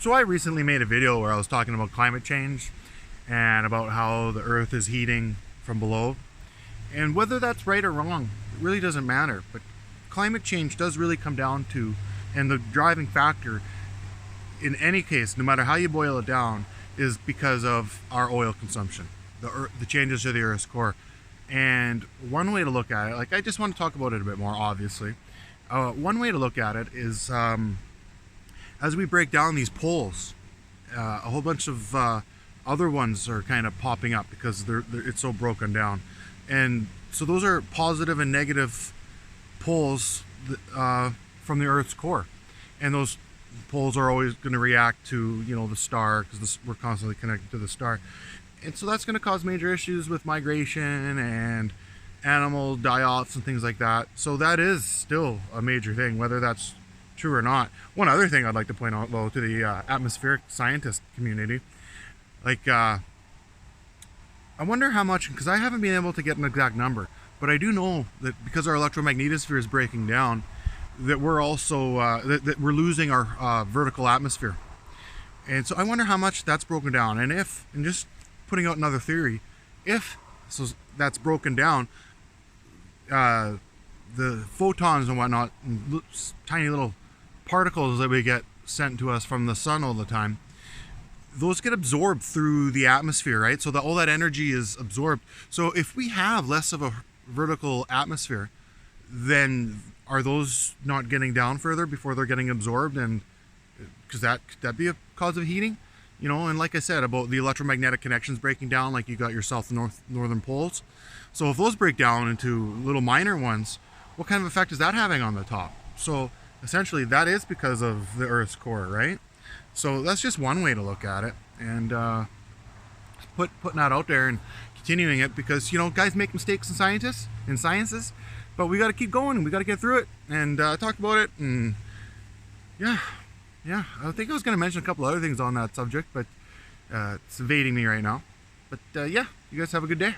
So I recently made a video where I was talking about climate change and about how the earth is heating from below. And whether that's right or wrong, it really doesn't matter. But climate change does really come down to, and the driving factor in any case, no matter how you boil it down, is because of our oil consumption, the changes to the Earth's core. And one way to look at it, like I just want to talk about it a bit more, obviously. One way to look at it is as we break down these poles, a whole bunch of other ones are kind of popping up because it's so broken down. And so those are positive and negative poles from the Earth's core. And those poles are always going to react to, the star, because we're constantly connected to the star. And so that's going to cause major issues with migration and animal die-offs and things like that. So that is still a major thing, whether that's true or not. One other thing I'd like to point out, though, to the atmospheric scientist community, like I wonder how much, because I haven't been able to get an exact number, but I do know that because our electromagnetosphere is breaking down, that we're also that we're losing our vertical atmosphere. And so I wonder how much that's broken down. And just putting out another theory, if so that's broken down, the photons and whatnot, tiny little particles that we get sent to us from the sun all the time, those get absorbed through the atmosphere, right? So that all that energy is absorbed. So if we have less of a vertical atmosphere, then are those not getting down further before they're getting absorbed? And could that be a cause of heating? And like I said about the electromagnetic connections breaking down, like you got your south and northern poles. So if those break down into little minor ones, what kind of effect is that having on the top? So essentially that is because of the Earth's core, right? So that's just one way to look at it, and putting that out there and continuing it, because guys make mistakes in sciences, but we got to keep going and we got to get through it and talk about it. And yeah, I think I was going to mention a couple other things on that subject, but it's evading me right now. But yeah, you guys have a good day.